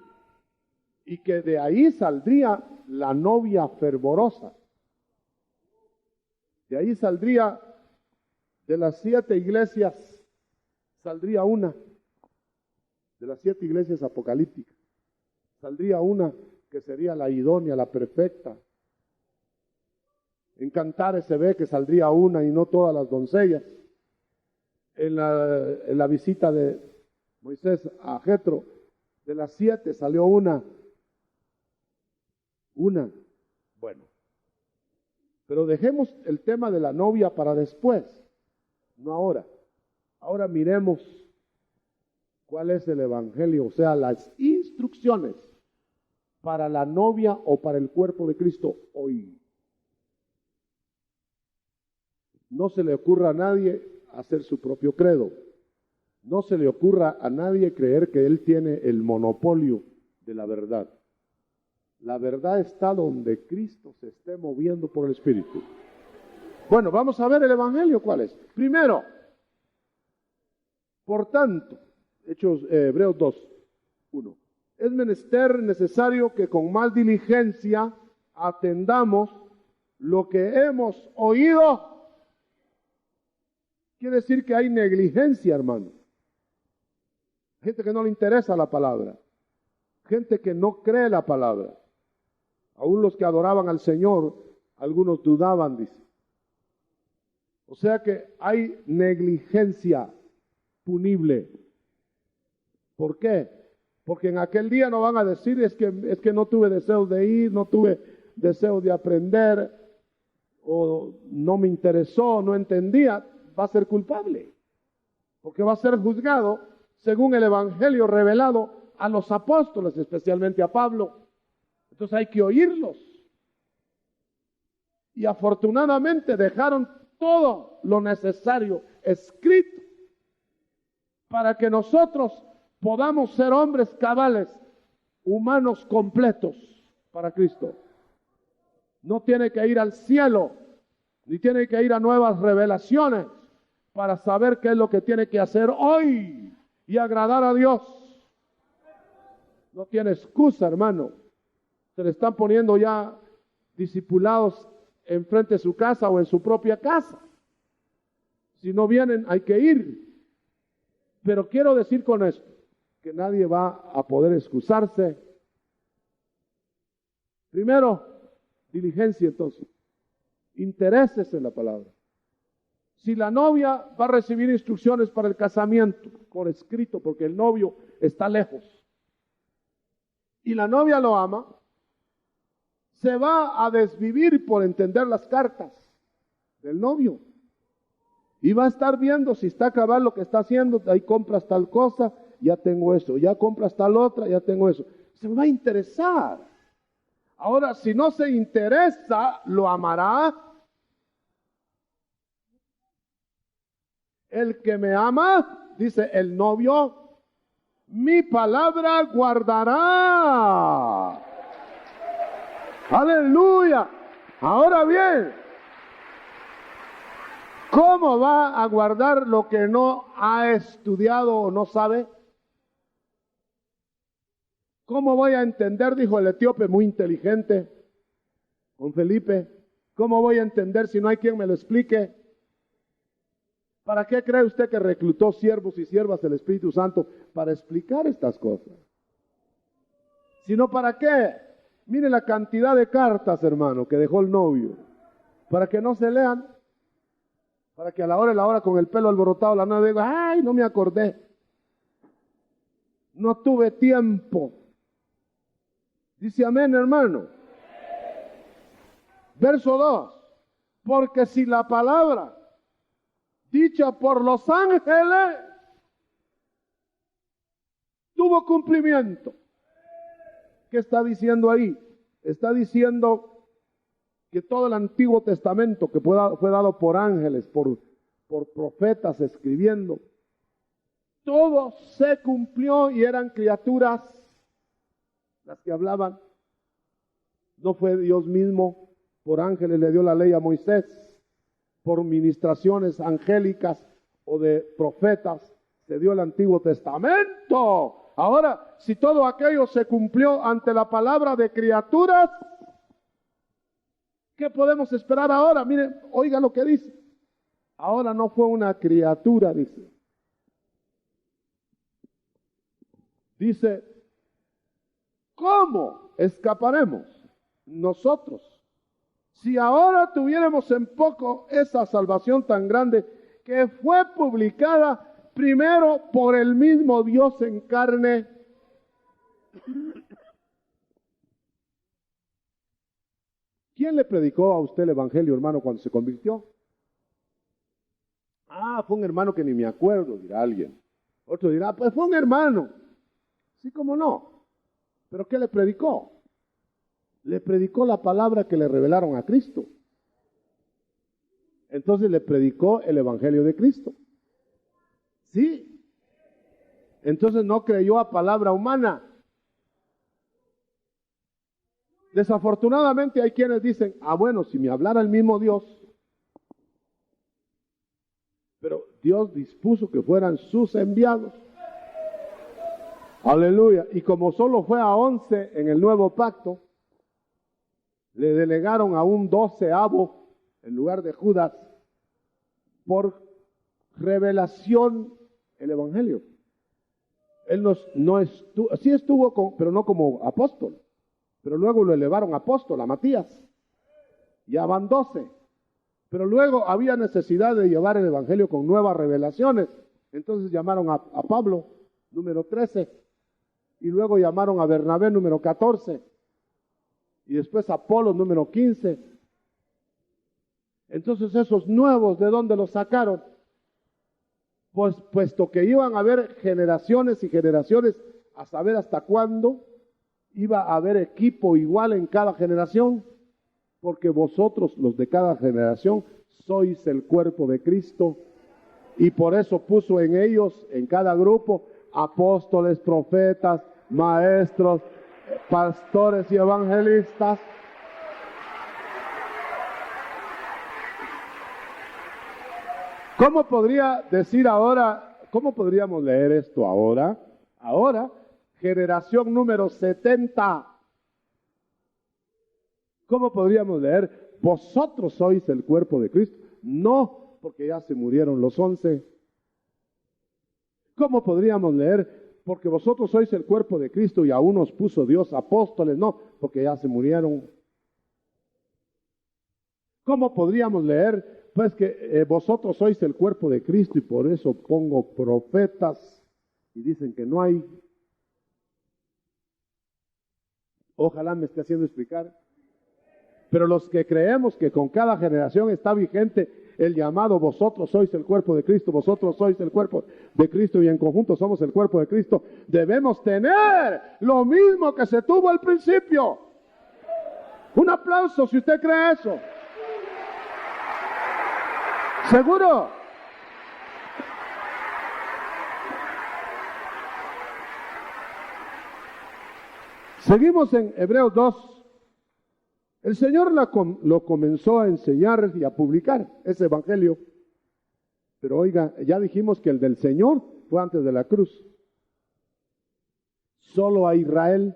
Y que de ahí saldría la novia fervorosa. De ahí saldría, de las 7 iglesias, saldría una. De las 7 iglesias apocalípticas, saldría una que sería la idónea, la perfecta. En Cantares se ve que saldría una y no todas las doncellas. En la visita de Moisés a Jetro, de las 7 salió una. Bueno, pero dejemos el tema de la novia para después, no ahora. Ahora miremos cuál es el evangelio, o sea, las instrucciones para la novia o para el cuerpo de Cristo hoy. No se le ocurra a nadie hacer su propio credo. No se le ocurra a nadie creer que él tiene el monopolio de la verdad. La verdad está donde Cristo se esté moviendo por el Espíritu. Bueno, vamos a ver el evangelio, ¿cuál es? Primero, por tanto, Hebreos 2:1. Es menester necesario que con más diligencia atendamos lo que hemos oído. Quiere decir que hay negligencia, hermano. Gente que no le interesa la palabra. Gente que no cree la palabra. Aún los que adoraban al Señor, algunos dudaban, dice. O sea que hay negligencia punible. ¿Por qué? Porque en aquel día no van a decir es que no tuve deseo de ir, no tuve deseo de aprender, o no me interesó, no entendía, va a ser culpable. Porque va a ser juzgado según el evangelio revelado a los apóstoles, especialmente a Pablo. Entonces hay que oírlos. Y afortunadamente dejaron todo lo necesario escrito para que nosotros podamos ser hombres cabales, humanos completos para Cristo. No tiene que ir al cielo, ni tiene que ir a nuevas revelaciones para saber qué es lo que tiene que hacer hoy y agradar a Dios. No tiene excusa, hermano. Se le están poniendo ya discipulados enfrente de su casa o en su propia casa. Si no vienen, hay que ir. Pero quiero decir con esto, que nadie va a poder excusarse. Primero, diligencia entonces. Intereses en la palabra. Si la novia va a recibir instrucciones para el casamiento por escrito, porque el novio está lejos, y la novia lo ama, se va a desvivir por entender las cartas del novio. Y va a estar viendo si está cabal lo que está haciendo. Ahí compras tal cosa, ya tengo eso. Ya compras tal otra, ya tengo eso. Se va a interesar. Ahora, si no se interesa, ¿lo amará? El que me ama, dice el novio, mi palabra guardará. Aleluya. Ahora bien, ¿cómo va a guardar lo que no ha estudiado o no sabe? ¿Cómo voy a entender? Dijo el etíope muy inteligente con Felipe. ¿Cómo voy a entender si no hay quien me lo explique? ¿Para qué cree usted que reclutó siervos y siervas del Espíritu Santo? Para explicar estas cosas. ¿Sino para qué? Mire la cantidad de cartas, hermano, que dejó el novio. Para que no se lean. Para que a la hora con el pelo alborotado la novia diga, ay, no me acordé. No tuve tiempo. Dice amén, hermano. Verso 2. Porque si la palabra dicha por los ángeles tuvo cumplimiento. ¿Qué está diciendo ahí? Está diciendo que todo el Antiguo Testamento que fue dado por ángeles, por profetas escribiendo, todo se cumplió y eran criaturas las que hablaban. No fue Dios mismo, por ángeles le dio la ley a Moisés, por ministraciones angélicas o de profetas se dio el Antiguo Testamento. Ahora, si todo aquello se cumplió ante la palabra de criaturas, ¿qué podemos esperar ahora? Miren, oiga lo que dice. Ahora no fue una criatura, dice. Dice, ¿cómo escaparemos nosotros si ahora tuviéramos en poco esa salvación tan grande que fue publicada primero por el mismo Dios en carne? ¿Quién le predicó a usted el evangelio, hermano, cuando se convirtió? Ah, fue un hermano que ni me acuerdo, dirá alguien. Otro dirá, pues fue un hermano. Sí, cómo no. ¿Pero qué le predicó? Le predicó la palabra que le revelaron a Cristo. Entonces le predicó el evangelio de Cristo. Sí. Entonces no creyó a palabra humana. Desafortunadamente hay quienes dicen, bueno, si me hablara el mismo Dios, pero Dios dispuso que fueran sus enviados. Aleluya. Y como solo fue a 11 en el nuevo pacto, le delegaron a un 12avo en lugar de Judas por revelación el evangelio. Él no estuvo, sí estuvo, pero no como apóstol. Pero luego lo elevaron apóstol, a Matías. Ya van 12. Pero luego había necesidad de llevar el evangelio con nuevas revelaciones. Entonces llamaron a Pablo, número 13. Y luego llamaron a Bernabé, número 14. Y después a Apolo, número 15. Entonces esos nuevos, ¿de dónde los sacaron? Pues puesto que iban a haber generaciones y generaciones, a saber hasta cuándo iba a haber equipo igual en cada generación, porque vosotros, los de cada generación, sois el cuerpo de Cristo, y por eso puso en ellos, en cada grupo, apóstoles, profetas, maestros, pastores y evangelistas. ¿Cómo podría decir ahora, cómo podríamos leer esto ahora? Ahora, generación número 70. ¿Cómo podríamos leer? Vosotros sois el cuerpo de Cristo. No, porque ya se murieron los 11. ¿Cómo podríamos leer? Porque vosotros sois el cuerpo de Cristo y aún os puso Dios apóstoles. No, porque ya se murieron. ¿Cómo podríamos leer? Pues que vosotros sois el cuerpo de Cristo y por eso pongo profetas. Y dicen que no hay. Ojalá me esté haciendo explicar. Pero los que creemos que con cada generación está vigente el llamado, vosotros sois el cuerpo de Cristo, vosotros sois el cuerpo de Cristo y en conjunto somos el cuerpo de Cristo, debemos tener lo mismo que se tuvo al principio. Un aplauso si usted cree eso. ¿Seguro? Seguimos en Hebreos 2. El Señor lo comenzó a enseñar y a publicar ese evangelio. Pero oiga, ya dijimos que el del Señor fue antes de la cruz. Solo a Israel.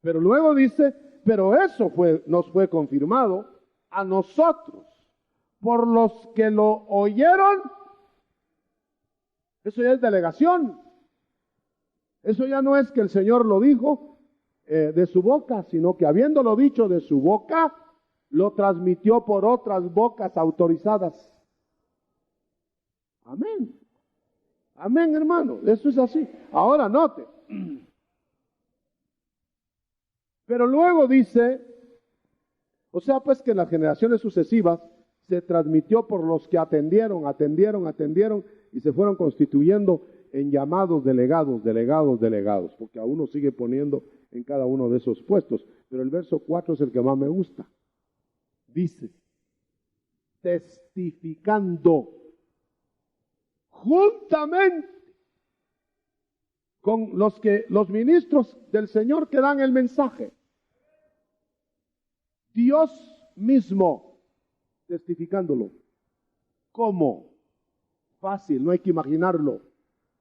Pero luego dice, pero eso nos fue confirmado a nosotros, por los que lo oyeron. Eso ya es delegación. Eso ya no es que el Señor lo dijo de su boca, sino que habiéndolo dicho de su boca, lo transmitió por otras bocas autorizadas. Amén. Amén, hermano. Eso es así. Ahora note. Pero luego dice, o sea, pues que en las generaciones sucesivas se transmitió por los que atendieron y se fueron constituyendo en llamados delegados, porque a uno sigue poniendo en cada uno de esos puestos. Pero el verso 4 es el que más me gusta. Dice, testificando juntamente con los ministros del Señor que dan el mensaje. Dios mismo testificándolo. ¿Cómo? Fácil, no hay que imaginarlo.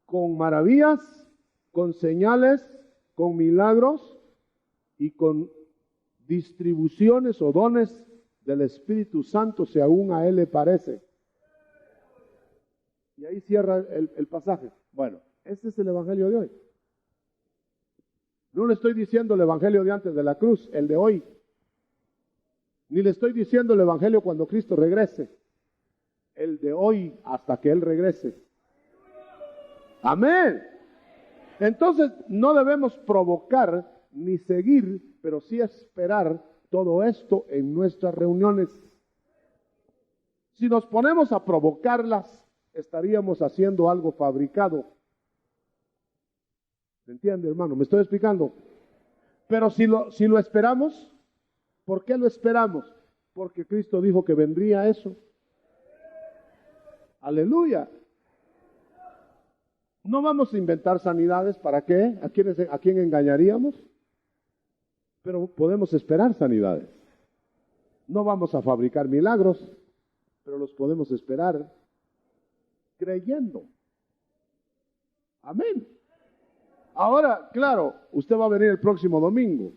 Con maravillas, con señales, con milagros y con distribuciones o dones del Espíritu Santo, si aún a Él le parece. Y ahí cierra el pasaje. Bueno, este es el Evangelio de hoy. No le estoy diciendo el Evangelio de antes de la cruz, el de hoy. Ni le estoy diciendo el Evangelio cuando Cristo regrese. El de hoy hasta que Él regrese. Amén. Entonces no debemos provocar ni seguir, pero sí esperar todo esto en nuestras reuniones. Si nos ponemos a provocarlas, estaríamos haciendo algo fabricado. ¿Me entiende, hermano? ¿Me estoy explicando? Pero si lo esperamos, ¿por qué lo esperamos? Porque Cristo dijo que vendría eso. Aleluya. No vamos a inventar sanidades, ¿para qué? ¿A quién engañaríamos? Pero podemos esperar sanidades. No vamos a fabricar milagros, pero los podemos esperar creyendo. Amén. Ahora, claro, usted va a venir el próximo domingo.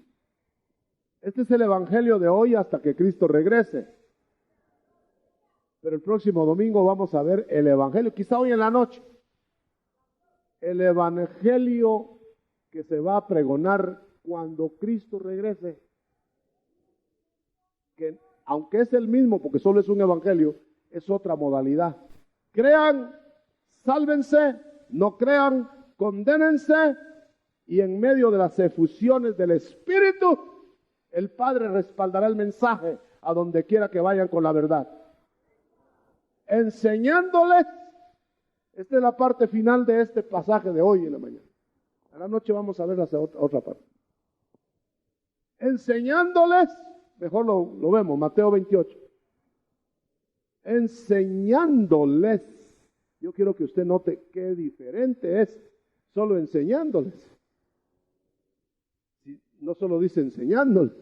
Este es el Evangelio de hoy hasta que Cristo regrese. Pero el próximo domingo vamos a ver el Evangelio, quizá hoy en la noche. El Evangelio que se va a pregonar cuando Cristo regrese. Que aunque es el mismo, porque solo es un Evangelio, es otra modalidad. Crean, sálvense, no crean, condénense, y en medio de las efusiones del Espíritu, el Padre respaldará el mensaje a donde quiera que vayan con la verdad. Enseñándoles, esta es la parte final de este pasaje de hoy en la mañana. A la noche vamos a ver la otra parte. Enseñándoles, mejor lo vemos, Mateo 28. Enseñándoles. Yo quiero que usted note qué diferente es solo enseñándoles. No solo dice enseñándoles.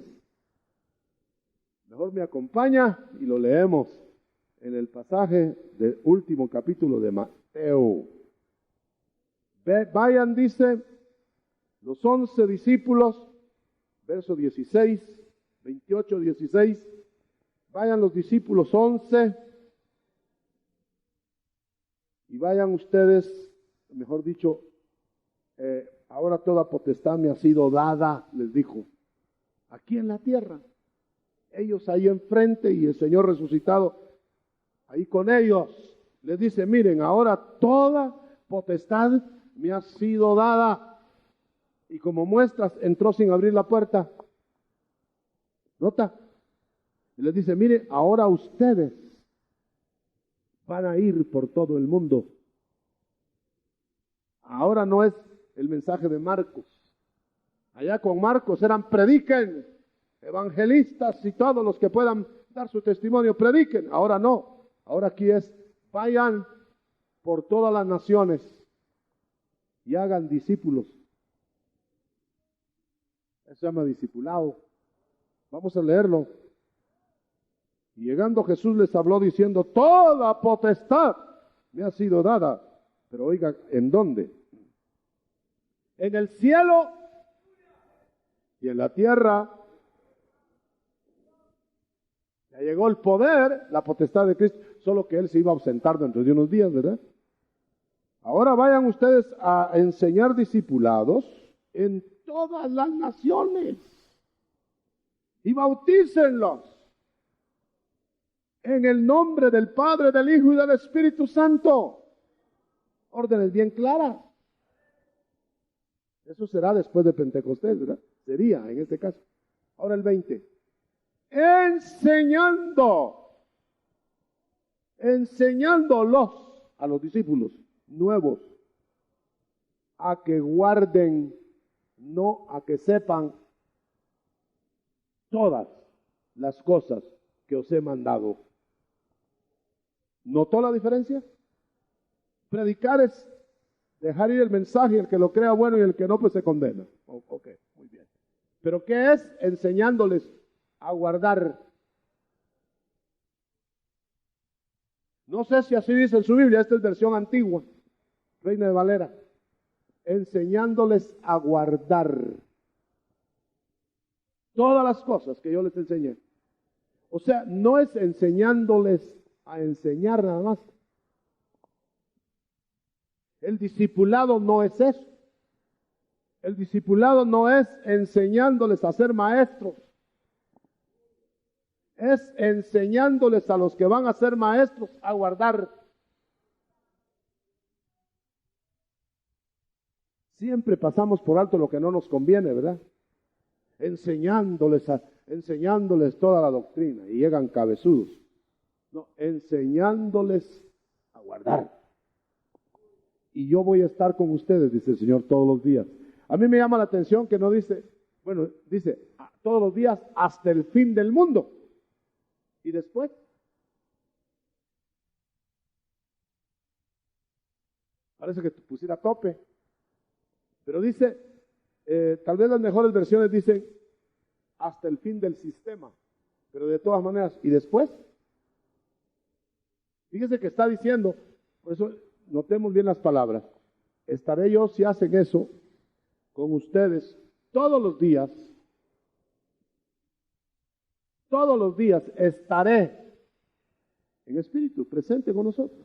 Mejor me acompaña y lo leemos en el pasaje del último capítulo de Mateo. Vayan, dice, los 11 discípulos, verso 16, 28, 16, vayan los discípulos 11 y vayan ustedes, mejor dicho, ahora toda potestad me ha sido dada, les dijo, aquí en la tierra. Ellos ahí enfrente y el Señor resucitado ahí con ellos. Les dice, miren, ahora toda potestad me ha sido dada. Y como muestras, entró sin abrir la puerta. ¿Nota? Y les dice, miren, ahora ustedes van a ir por todo el mundo. Ahora no es el mensaje de Marcos. Allá con Marcos eran prediquen, evangelistas y todos los que puedan dar su testimonio, prediquen. Ahora no. Ahora aquí es, vayan por todas las naciones y hagan discípulos. Eso se llama discipulado. Vamos a leerlo. Y llegando Jesús les habló diciendo, toda potestad me ha sido dada. Pero oiga, ¿en dónde? En el cielo y en la tierra. Ya llegó el poder, la potestad de Cristo, solo que Él se iba a ausentar dentro de unos días, ¿verdad? Ahora vayan ustedes a enseñar discipulados en todas las naciones y bautícenlos en el nombre del Padre, del Hijo y del Espíritu Santo. Órdenes bien claras. Eso será después de Pentecostés, ¿verdad? Sería en este caso. Ahora el 20. Enseñándolos a los discípulos nuevos a que guarden, no a que sepan todas las cosas que os he mandado. ¿Notó la diferencia? Predicar es dejar ir el mensaje, el que lo crea bueno y el que no, pues se condena. Ok, muy bien. ¿Pero qué es? Enseñándoles a guardar. No sé si así dice en su Biblia, esta es versión antigua, Reina de Valera. Enseñándoles a guardar todas las cosas que yo les enseñé. O sea, no es enseñándoles a enseñar nada más. El discipulado no es eso. El discipulado no es enseñándoles a ser maestros. Es enseñándoles a los que van a ser maestros a guardar. Siempre pasamos por alto lo que no nos conviene, ¿verdad? Enseñándoles toda la doctrina y llegan cabezudos. No, enseñándoles a guardar. Y yo voy a estar con ustedes, dice el Señor, todos los días. A mí me llama la atención que no dice, bueno, dice todos los días hasta el fin del mundo. ¿Y después? Parece que pusiera tope. Pero dice, tal vez las mejores versiones dicen hasta el fin del sistema. Pero de todas maneras, ¿y después? Fíjese que está diciendo, por eso notemos bien las palabras. Estaré yo, si hacen eso, con ustedes todos los días estaré en espíritu, presente con nosotros,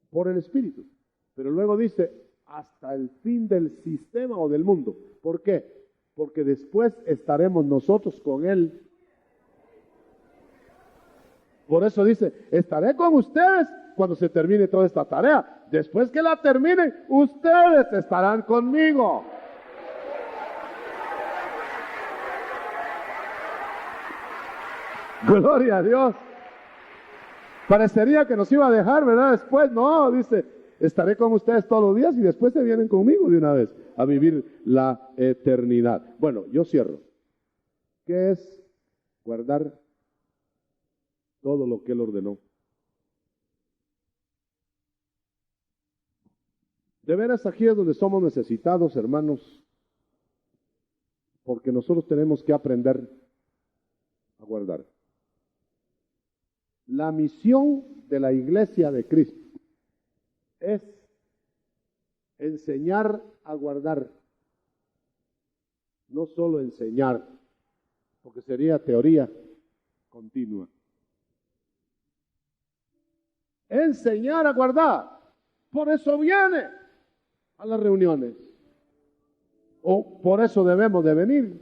por el espíritu. Pero luego dice, hasta el fin del sistema o del mundo. ¿Por qué? Porque después estaremos nosotros con Él. Por eso dice, estaré con ustedes cuando se termine toda esta tarea. Después que la terminen, ustedes estarán conmigo. Gloria a Dios. Parecería que nos iba a dejar, ¿verdad? Después, no, dice, estaré con ustedes todos los días y después se vienen conmigo de una vez a vivir la eternidad. Bueno, yo cierro. ¿Qué es guardar todo lo que Él ordenó? De veras, aquí es donde somos necesitados, hermanos, porque nosotros tenemos que aprender a guardar. La misión de la iglesia de Cristo es enseñar a guardar, no solo enseñar, porque sería teoría continua. Enseñar a guardar. Por eso viene a las reuniones. O por eso debemos de venir.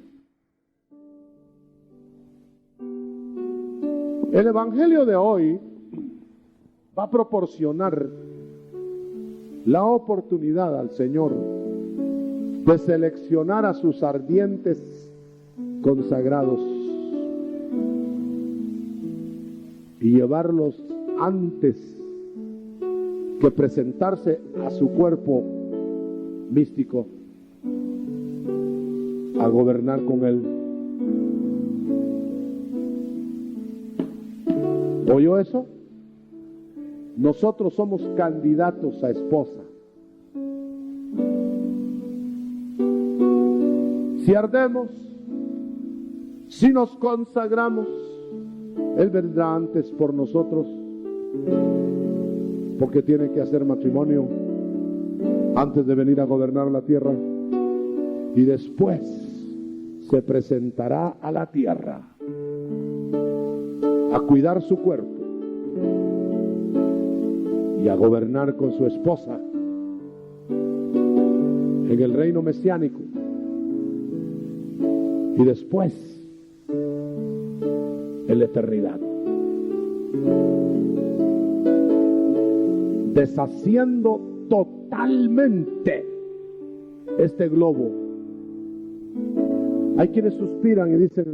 El evangelio de hoy va a proporcionar la oportunidad al Señor de seleccionar a sus ardientes consagrados y llevarlos antes que presentarse a su cuerpo místico a gobernar con él. ¿Oyó eso? Nosotros somos candidatos a esposa. Si ardemos, si nos consagramos, Él vendrá antes por nosotros, porque tiene que hacer matrimonio antes de venir a gobernar la tierra, y después se presentará a la tierra a cuidar su cuerpo y a gobernar con su esposa en el reino mesiánico, y después en la eternidad, deshaciendo totalmente este globo. Hay quienes suspiran y dicen: